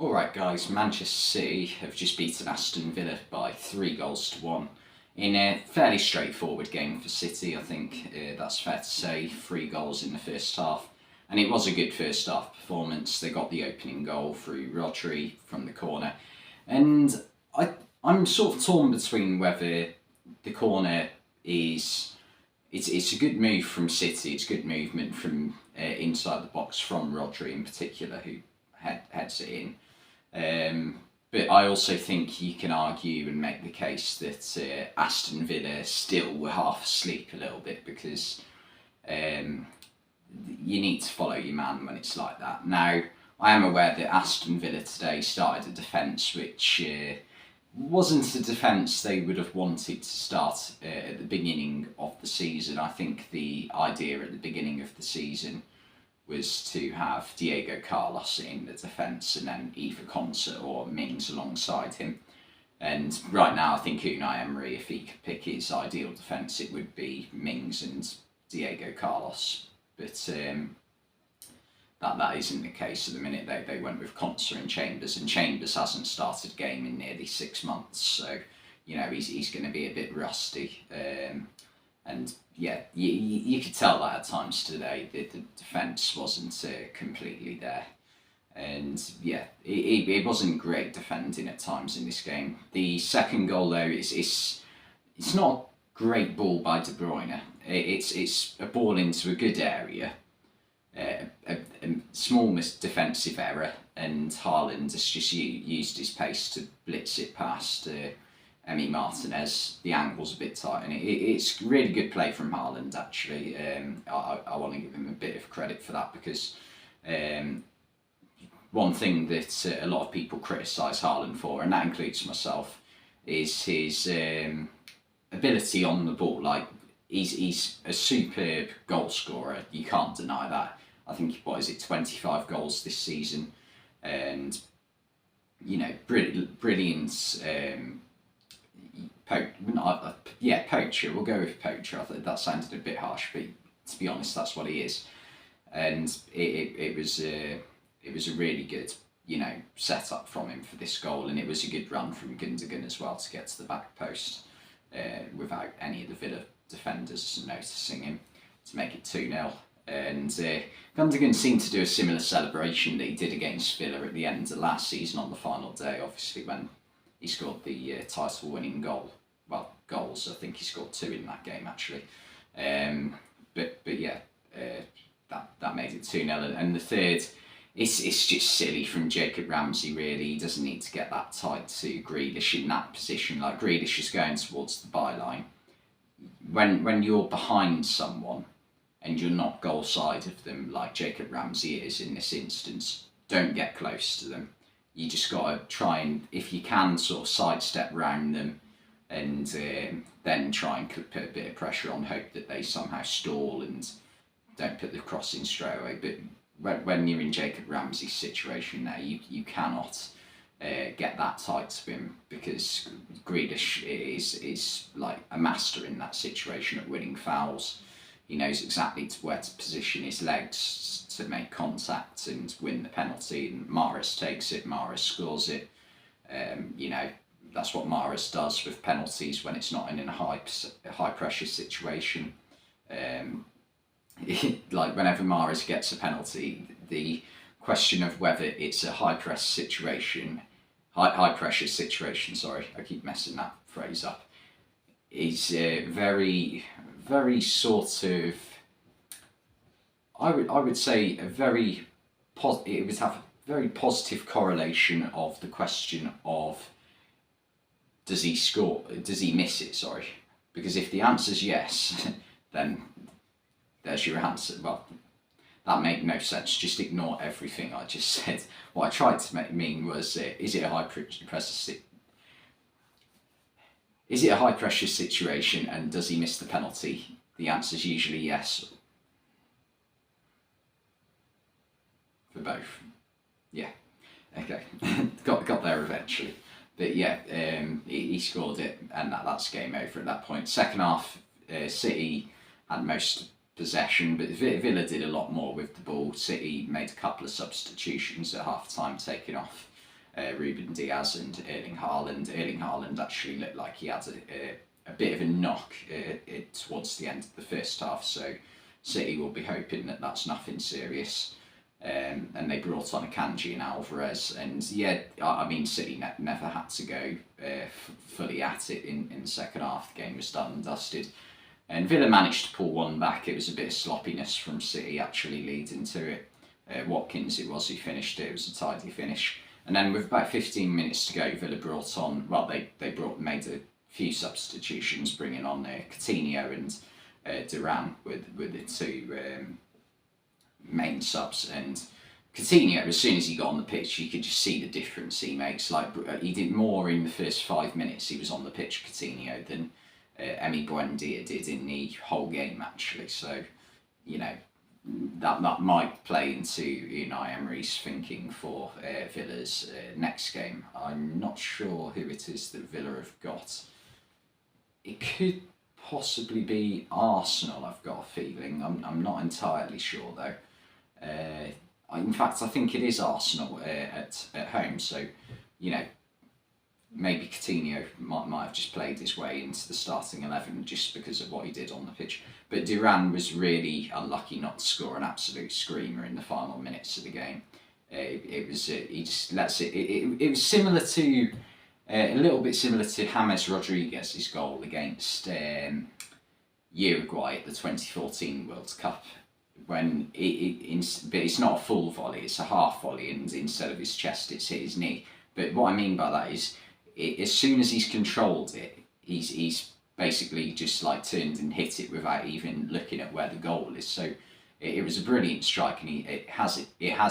Alright guys, Manchester City have just beaten Aston Villa by 3 goals to 1 in a fairly straightforward game for City. I think that's fair to say. 3 goals in the first half, and it was a good first half performance. They got the opening goal through Rodri from the corner, and I'm sort of torn between whether the corner is it's a good move from City. It's good movement from inside the box from Rodri in particular, who heads it in. But I also think you can argue and make the case that Aston Villa still were half asleep a little bit, because you need to follow your man when it's like that. Now, I am aware that Aston Villa today started a defence which wasn't a defence they would have wanted to start at the beginning of the season. I think the idea at the beginning of the season was to have Diego Carlos in the defence and then either Concert or Mings alongside him. And right now, I think Unai Emery, if he could pick his ideal defence, it would be Mings and Diego Carlos. But that isn't the case at the minute. They went with Concert and Chambers hasn't started a game in nearly 6 months, so he's going to be a bit rusty. And yeah, you could tell that at times today that the defence wasn't completely there. And yeah, it wasn't great defending at times in this game. The second goal, though, it's not a great ball by De Bruyne. It's a ball into a good area, a small defensive error, and Haaland has just used his pace to blitz it past Emi Martinez. The angle's a bit tight, and it's really good play from Haaland, actually. I want to give him a bit of credit for that, because one thing that a lot of people criticise Haaland for, and that includes myself, is his ability on the ball. Like, he's a superb goal scorer, you can't deny that. I think, 25 goals this season, and brilliant. Poacher. We'll go with poacher. I thought that sounded a bit harsh, but to be honest, that's what he is. And it was a really good setup from him for this goal, and it was a good run from Gundogan as well to get to the back post without any of the Villa defenders noticing him, to make it 2-0. And Gundogan seemed to do a similar celebration that he did against Villa at the end of last season on the final day, obviously, when he scored the title-winning goal. Well, goals. I think he scored 2 in that game, actually. But yeah, that made it 2-0. And the third, it's just silly from Jacob Ramsey, really. He doesn't need to get that tight to Grealish in that position. Like, Grealish is going towards the byline. When you're behind someone and you're not goal side of them, like Jacob Ramsey is in this instance, don't get close to them. You just got to try and, if you can, sort of sidestep round them, and then try and put a bit of pressure on, hope that they somehow stall and don't put the cross in straight away. But when you're in Jacob Ramsey's situation now, you cannot get that tight to him, because Grealish is like a master in that situation at winning fouls. He knows exactly where to position his legs to make contact and win the penalty. And Mahrez takes it, Mahrez scores it. That's what Mahrez does with penalties when it's not in a high pressure situation. Like, whenever Mahrez gets a penalty, the question of whether it's a high pressure situation, sorry, I keep messing that phrase up, is very, very sort of, I would say it would have a very positive correlation of the question of, does he miss it, sorry. Because if the answer's yes, then there's your answer. Well, that made no sense. Just ignore everything I just said. What I tried to mean was, is it a high pressure situation, and does he miss the penalty? The answer is usually yes. For both. Yeah. Okay. got there eventually. But yeah, he scored it, and that's game over at that point. Second half, City had most possession, but Villa did a lot more with the ball. City made a couple of substitutions at half time, taking off Ruben Diaz and Erling Haaland. Erling Haaland actually looked like he had a bit of a knock towards the end of the first half, so City will be hoping that that's nothing serious. And they brought on Akanji and Alvarez, and yeah, I mean City never had to go fully at it in the second half. The game was done and dusted, and Villa managed to pull one back. It was a bit of sloppiness from City actually leading to it. Watkins it was who finished it. It was a tidy finish, and then with about 15 minutes to go, Villa brought on. Well, they made a few substitutions, bringing on Coutinho and Duran with the two main subs. And Coutinho, as soon as he got on the pitch, you could just see the difference he makes. Like he did more in the first 5 minutes he was on the pitch, Coutinho, than Emi Buendia did in the whole game actually. So, you know, that might play into Unai Emery's thinking for Villa's next game. I'm not sure who it is that Villa have got. It could possibly be Arsenal, I've got a feeling. I'm not entirely sure though. In fact, I think it is Arsenal at home, so, you know, maybe Coutinho might have just played his way into the starting 11 just because of what he did on the pitch. But Duran was really unlucky not to score an absolute screamer in the final minutes of the game. It was he just lets it. It was similar to a little bit similar to James Rodriguez's goal against Uruguay at the 2014 World Cup, when but it's not a full volley, it's a half volley, and instead of his chest it's hit his knee. But what I mean by that is, as soon as he's controlled it, he's basically just like turned and hit it without even looking at where the goal is. So it was a brilliant strike, and it has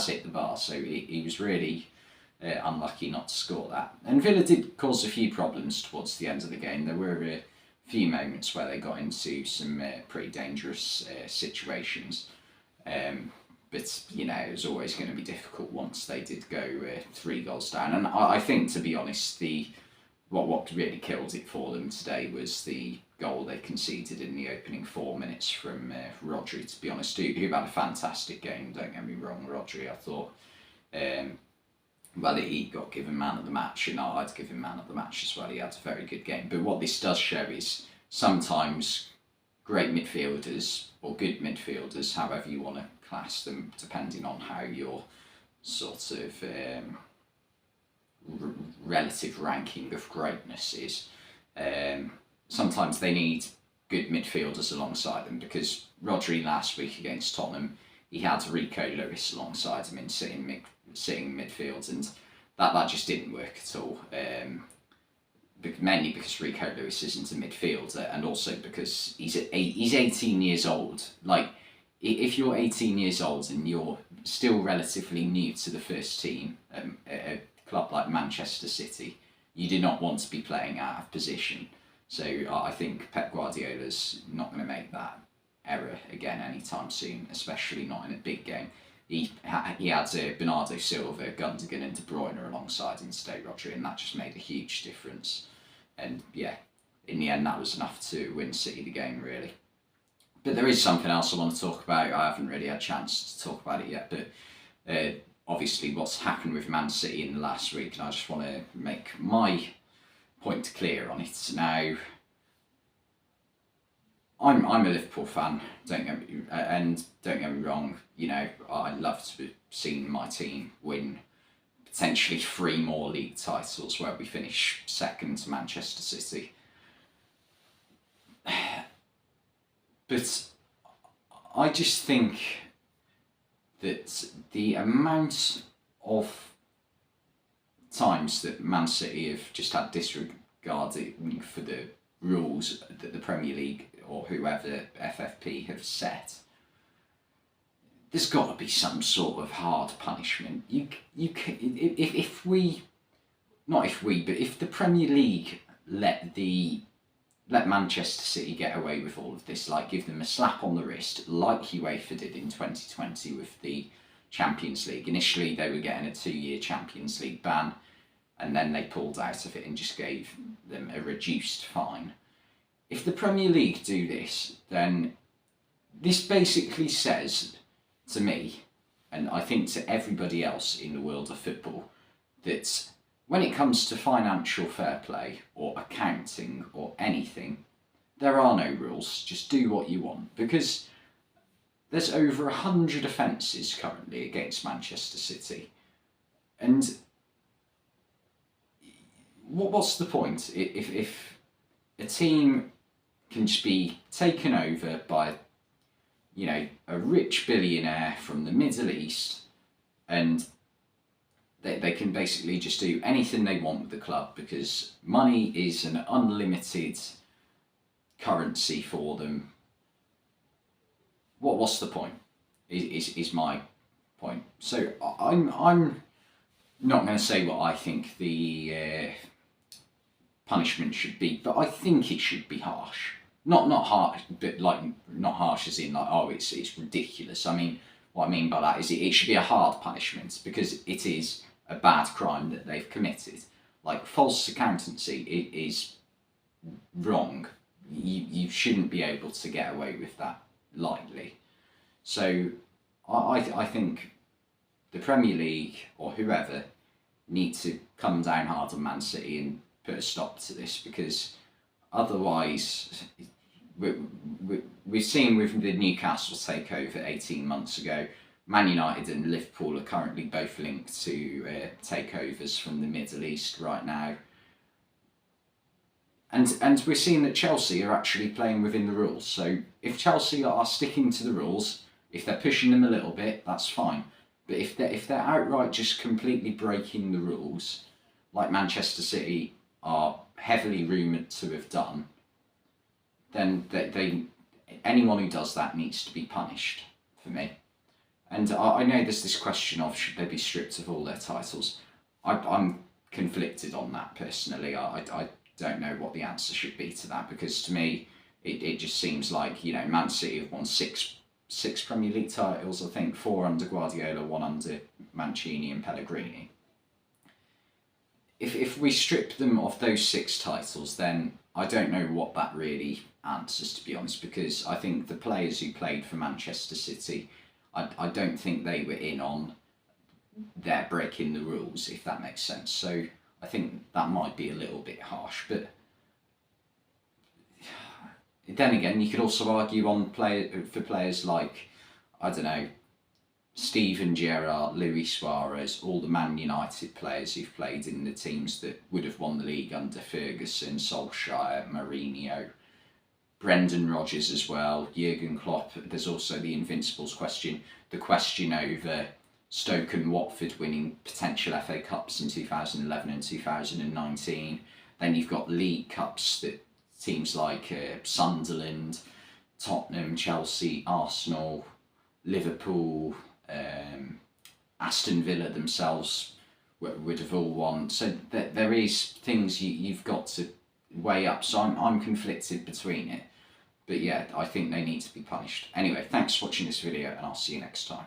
hit the bar. So he was really unlucky not to score that. And Villa did cause a few problems towards the end of the game. There were a few moments where they got into some pretty dangerous situations. But, you know, it was always going to be difficult once they did go 3 goals down. And I think, to be honest, what really killed it for them today was the goal they conceded in the opening 4 minutes from Rodri, to be honest, who had a fantastic game, don't get me wrong. Rodri, I thought, well, he got given man of the match, and I'd give him man of the match as well. He had a very good game. But what this does show is sometimes great midfielders, or good midfielders, however you want to class them, depending on how your sort of relative ranking of greatness is. Sometimes they need good midfielders alongside them, because Rodri last week against Tottenham, he had Rico Lewis alongside him in sitting midfield, and that just didn't work at all. Mainly because Rico Lewis isn't a midfielder, and also because he's 18 years old. Like, if you're 18 years old and you're still relatively new to the first team at a club like Manchester City, you do not want to be playing out of position. So I think Pep Guardiola's not going to make that error again anytime soon, especially not in a big game. He had Bernardo Silva, Gundogan and De Bruyne alongside him today, Rodri, and that just made a huge difference. And yeah, in the end that was enough to win City the game, really. But there is something else I want to talk about. I haven't really had a chance to talk about it yet, but obviously what's happened with Man City in the last week, and I just want to make my point clear on it. Now, I'm a Liverpool fan, don't get me wrong, you know, I'd love to have seen my team win potentially 3 more league titles where we finish second to Manchester City. But I just think that the amount of times that Man City have just had disregarded for the rules that the Premier League or whoever FFP have set, there's got to be some sort of hard punishment. If the Premier League let Manchester City get away with all of this, like give them a slap on the wrist, like UEFA did in 2020 with the Champions League. Initially they were getting a 2-year Champions League ban, and then they pulled out of it and just gave them a reduced fine. If the Premier League do this, then this basically says to me, and I think to everybody else in the world of football, that when it comes to financial fair play or accounting or anything, there are no rules. Just do what you want, because there's over 100 offences currently against Manchester City, and what's the point if a team can just be taken over by, a rich billionaire from the Middle East, and they can basically just do anything they want with the club because money is an unlimited currency for them. What's the point? Is my point. So I'm not going to say what I think the punishment should be, but I think it should be harsh. Not harsh, but not harsh as in it's ridiculous. I mean, what I mean by that is it should be a hard punishment because it is a bad crime that they've committed. Like false accountancy, it is wrong. You shouldn't be able to get away with that lightly. So I think the Premier League or whoever need to come down hard on Man City and put a stop to this, because otherwise we've seen with the Newcastle takeover 18 months ago, Man United and Liverpool are currently both linked to takeovers from the Middle East right now. And we're seeing that Chelsea are actually playing within the rules. So if Chelsea are sticking to the rules, if they're pushing them a little bit, that's fine. But if they're outright just completely breaking the rules, like Manchester City are heavily rumoured to have done, then anyone who does that needs to be punished, for me. And I know there's this question of should they be stripped of all their titles. I'm conflicted on that personally. I don't know what the answer should be to that, because to me it just seems like, Man City have won six Premier League titles, I think 4 under Guardiola, 1 under Mancini and Pellegrini. If we strip them of those 6 titles, then I don't know what that really answers, to be honest, because I think the players who played for Manchester City, I don't think they were in on their breaking the rules, if that makes sense. So I think that might be a little bit harsh, but then again, you could also argue for players like, I don't know, Steven Gerrard, Luis Suarez, all the Man United players who've played in the teams that would have won the league under Ferguson, Solskjaer, Mourinho, Brendan Rodgers as well, Jurgen Klopp. There's also the Invincibles question, the question over Stoke and Watford winning potential FA Cups in 2011 and 2019. Then you've got League Cups that teams like Sunderland, Tottenham, Chelsea, Arsenal, Liverpool, Aston Villa themselves would have all won. So there is things you've got to weigh up. So I'm conflicted between it. But yeah, I think they need to be punished. Anyway, thanks for watching this video, and I'll see you next time.